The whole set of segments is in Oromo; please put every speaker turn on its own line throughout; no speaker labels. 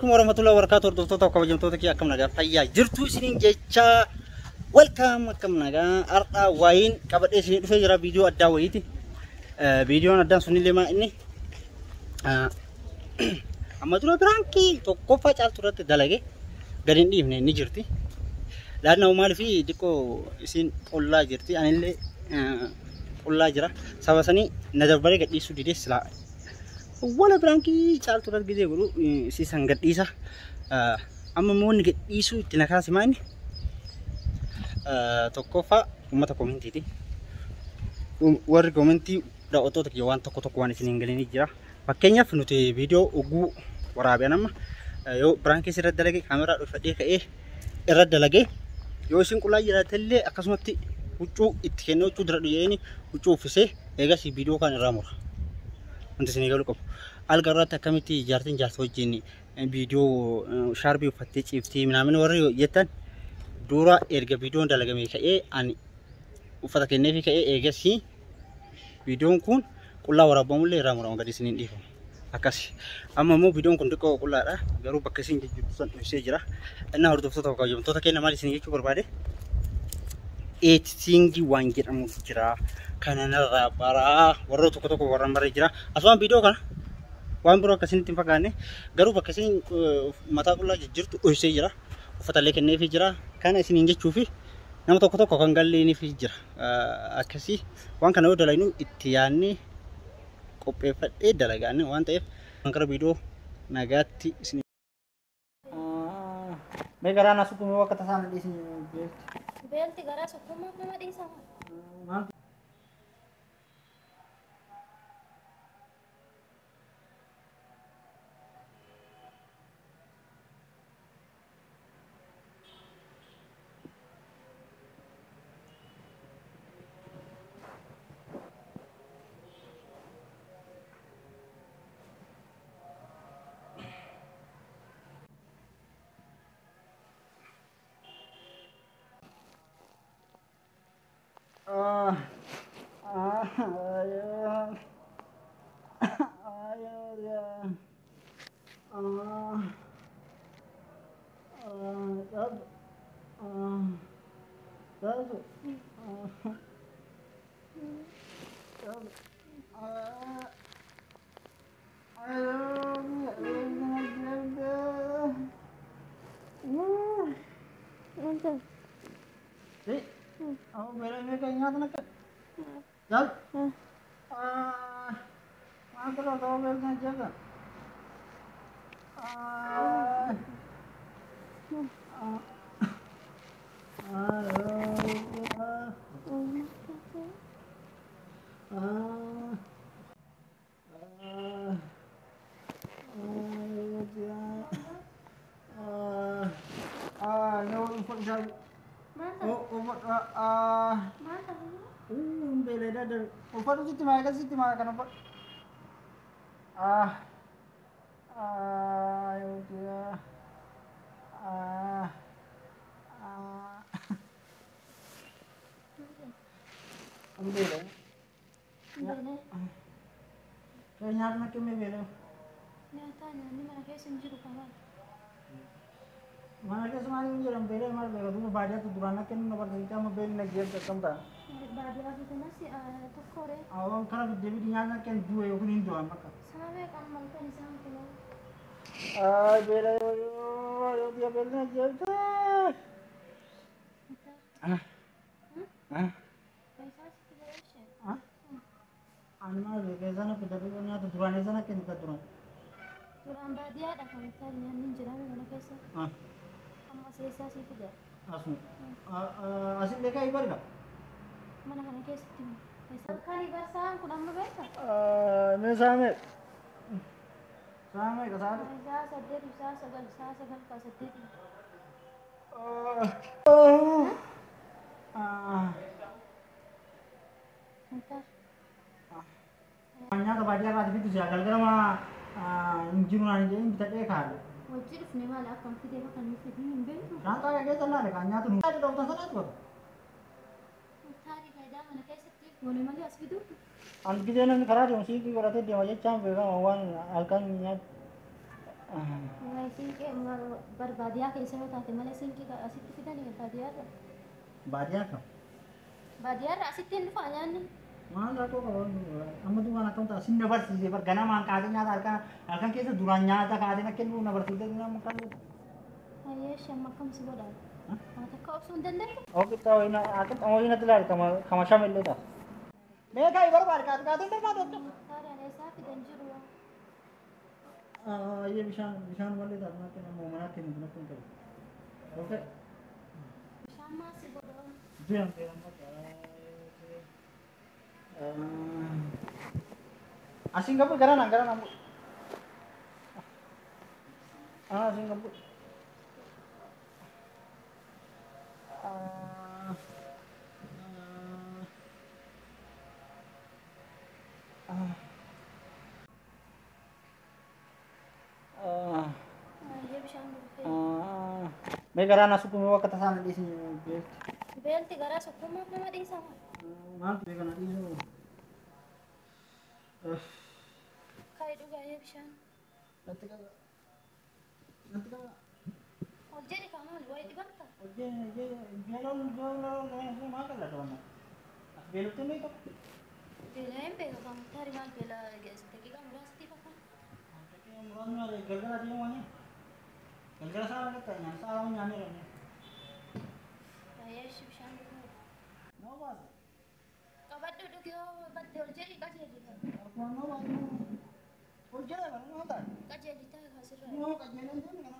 Assalamualaikum warahmatullahi wabarakatuh. Hordoftoota kabajamtoota kiyya akkam nagaa fayyaa jirtu isiniin jecha welcome akkam nagaa har'a wayin qabadhee isinii dhufee jira viidiyoo addaa wayiiti. Viidiyoon addaan sunillee maa inni amma dura birankii tokkoffaa caaltu irratti dalage gadi hin dhiifne ni jirti. Laanna maaliif diqqoo isin qollaa jirti anillee qollaa jira sabasanii na darbaree gadhiisuu didee silaa wala birankii caaltu irratti gidee godhu siisan gadhiisa. Amma moonni gadhiisuu itti nakaasi maanni tokkoffaa uummata koomentiiti. Warri koomentii daawwattoota kiyya waan tokko waan isin hin galanii jira. Fakkeenyaaf nuti viidiyoo oguu waraabeen amma yoo birankii irratti dalage kaameraa dhufadhee ka'ee irratti dalage yoo isin qullaa jiraatellee akkasumatti huccuu itti kennee huccuu dura dhiyeeni huccuu uffisee eegas viidiyoo kan irraa mura. Wanti isin galu qabu. Algarratti akkamitti jaartiin jaarsa wajjin viidiyoo shaarbii uffattee ciiftii minaamin warri jettan dura erga viidiyoon dalagamee ka'ee ani uffata kenneefi ka'ee eegas viidiyoon kun qullaa waraabamullee irraa murama gadi isiniin dhiifamu. Akkasi. Amma immoo viidiyoon kun xiqqoo qullaadha. Garuu bakka isin jijjiirtu san ibsee jira. Innaa hordoftoota kabajamtoota keenya maal isin jechuu barbaade? Eetisingii waan jedhamu jira. Kana narraa baraa warra tokko warran baree jira. Asumaan viidiyoo kana waan biroo akkasinitti hin fakkaanne garuu bakka isin mataa qullaa jijjiirtu ibsee jira. Uffatallee kenneefii jira. Kana isiniin jechuufi nama tokko kan galleeniifii jira. Akkasii waan kana yoo dalagnu itti yaadnee qopheeffadhee dalagaanne waan ta'eef gara viidiyoo nagaatti isin mee garaa na sukkuumee akka tasaan dhiisin
beelti garaa sukkuumaa nama dhiisa
maal Aku bela-bela kayaknya tuh nak. Jal. Mana kalau tahu belnya jaga. Beda dari upar itu sih mana kan upar ayo dia ambil ya kayaknya anak kami bela
nyatanya ini mana kayak sendiri kawan
mana kayak semua ini orang bela mana bela dulu baca tuh durana kan nomor kita mobil lagi ada kamera
badia itu masih tukore
awang karena Dewi dinyana kan dua yang kuning dua maka
sampai kan malu ni sampai
bela yo dia bela aja Animal biasa na pita pita na to durane sana kan kita durang
durang badia ada kan tadi yang ninjaran mana kaisa amma sesa sih tidak
asu asin leka ibar ka
mana kan kaisa tim kaisa kali barsa ku nama bersa
me same ka sare
sa sadde sa sagal ka sadde entar
Banyak kebadia kan itu jagal kira mah injuru nani jadi bisa deh kan.
wajib nih malah akan video kan ini video itu
Nanti kayak gitu lah kan nyatu. Ada dokter sana tuh.
tadi kayak mana kaisa tim boleh malah as video
An gitu nih karena sih kita berarti dia aja campur kan awan alkan nyat
Wai sing baadiyyaa keessa yoo taate malee siinqii asitti fidanii baadiyyaarra.
Baadiyyaa kam?
Baadiyyaarra asitti hin dhufaa nyaanni.
Maal rakkoo qaban amma duwwaan akkam ta'a sin dabarsiisee bar ganamaan kaatee nyaata halkan keessa duraan nyaata kaatee akka inni na barsiisee nama kan
Hayyee shamma akkam si godhaa? Maata akka obsuu hin dandeenye?
oke tahu ini aku ini telah kama syam itu dah mereka ibarat bar kaatee barbaadu
Taariyaan eessaa fidan jiru?
iya bishaan malee dah nanti mau mana kini benar pun kali oke
Bishaan maal si godhaa?
itu yang dia nampak Singapura garangan bu Singapura
Hayyee bishaan dhufee.
May garana suku mo kata sana di sini.
Beelti garaa sukkumaaf nama dhiisama.
Maal may kana di sini.
Kaayi dhugaa hayyee bishaan.
Nanti ka
Ol jedhi kaa maal wayi dhibatta?
jalan makan lah kawan. Belum tu ni tu.
Beela hin beeka kan taari maal beela geessite gigaa muraasti fakkaan.
Murasnya ada gara-gara dia mana? Gara-gara sana kita yang salah nyamir ni.
Hayyee bishaan dhufee.
Mau apa?
Qabadhu dhugi yoo badde ol jedhi qajeelli ta'a.
Aku mau apa? Kerja apa? Mau apa?
Qajeelli ta'a kaasirraa.
Mau kajian tu ni kan?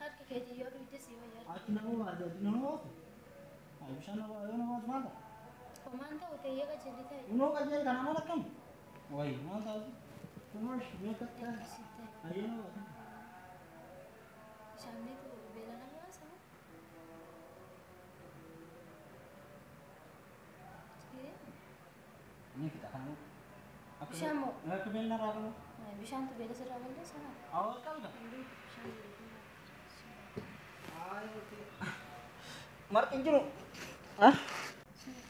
Harka keetii yoo dhuyte si wayyaa.
Aku nak ada di mana? Ayo bisa nak apa mana?
Homaan ta'u ta'ee qajeelli ta'e.
Uno kajian kan mana kam? Woi, mau tahu? Kumas, mereka kan.
Akkasitti.
Ayo.
Bishaannitu beela nama haasa'u.
Ini kita kan.
Bishaan moo?
Aku benar aku.
Bishaantu beela sirraa balleessa maa?
Awal kau dah.
Bishaan
Ayo. Mar injuru. Ah?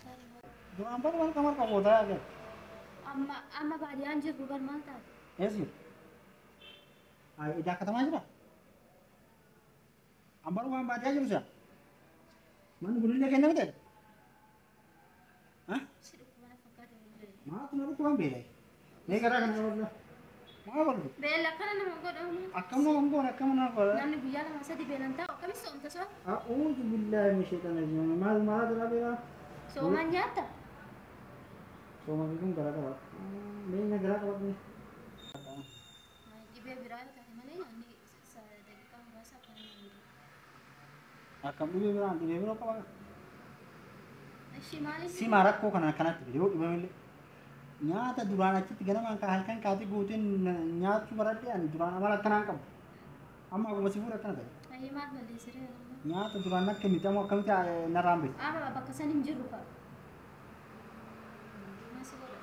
taari maal?
Dua ambar mana kamar kau bodoh aja.
Amma baadiyyaan jirru bar maal taate?
Yes you. Ayo ida kata mana? Ambar mana baca aja bisa. Mana gulung dia kena betul? Hah?
Si dhukkubana fakkaate bullee.
Mana tu naru kurang bela. Ni kara kan orang. Mana baru?
Beela akkana nama godhamu.
Akam nama angkor, akam nama angkor.
Namni guyyaa lama sadi beelan taa'u akkamis soomta soo?
A'udzu billahi minasyaitonir rajim. Mana tu nabi lah.
Soomaan nyaata?
Soalnya itu gara-gara. Ini negara apa ni?
Dhibee biraa yoo taate malee nyaanni daqiiqaa muraasa akkana nyaanni.
Akam dulu bilang, dulu berapa bang?
Ishii maaliif?
Si marak kok kanak video ibu milik. Nyata duraan achi tiga nama angka halkan kati gutin nyata cuma radian duraan amalat kanangkam. Amma aku masih murah kan tadi.
Hayyee maal balleessiree jedhama?
Nyata duraan nak kami tamu kami tak narambil.
Amma bakka san hin jirru fa'a. Maasi godha?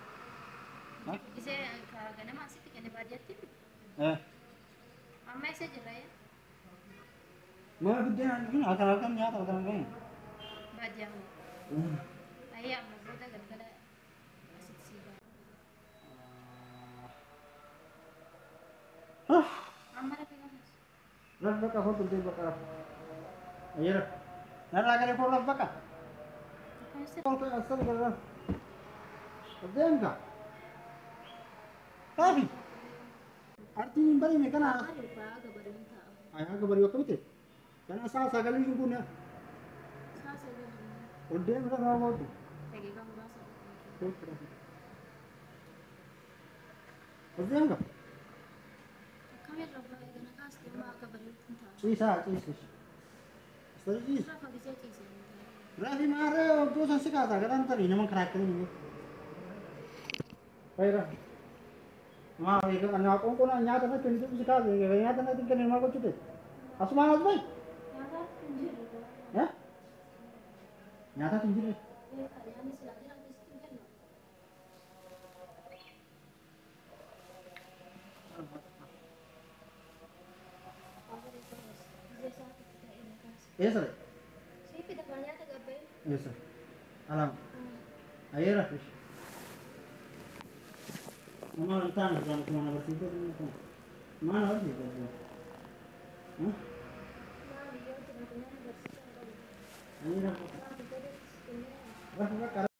Hah?
Isee ganama asitti kenne baadiyyaatti? Amma isa jirra yaa?
Mana biddeen ini akan nyata akan.
Baadiyyaa moo? Hayyee amma booda galgala asitti sii ba'a. Amma lafee gamas.
Ras baka hotel tu baka. Ayer. Nara kali pun ras baka.
Akkamis
Kau tu asal kau. Kerjaan kah? Tapi. Artinya bari ni kan?
maaliif ba'aa gabaadhuun ta'a?
Ayah kabar waktu itu. Karena asal sagal ni pun ya.
Saa sagal
Udah mereka mau tu.
daqiiqaa muraasa.
Kerjaan kah?
Akkamirra gana kaastee amma akka bareeduun ta'a.
Ciisa. Setuju.
Rafa gisee ciisee.
Rafi mare waktu saya kata kan tadi memang karakter ini. Baiklah. Mau itu kan aku pun nyata na pintu sekali, nyata na tinggal ni malu cuti. Asma nak baik?
Nyaata hin jirru.
Ya? Nyata tinggi.
Kalian sila bilang di situ kan?
Yes sir.
Saya tidak banyak tak apa.
Yes sir. Alam. Ayer lah. Mama sana sana kemana bersitu mana bersitu? Hah? Ini apa?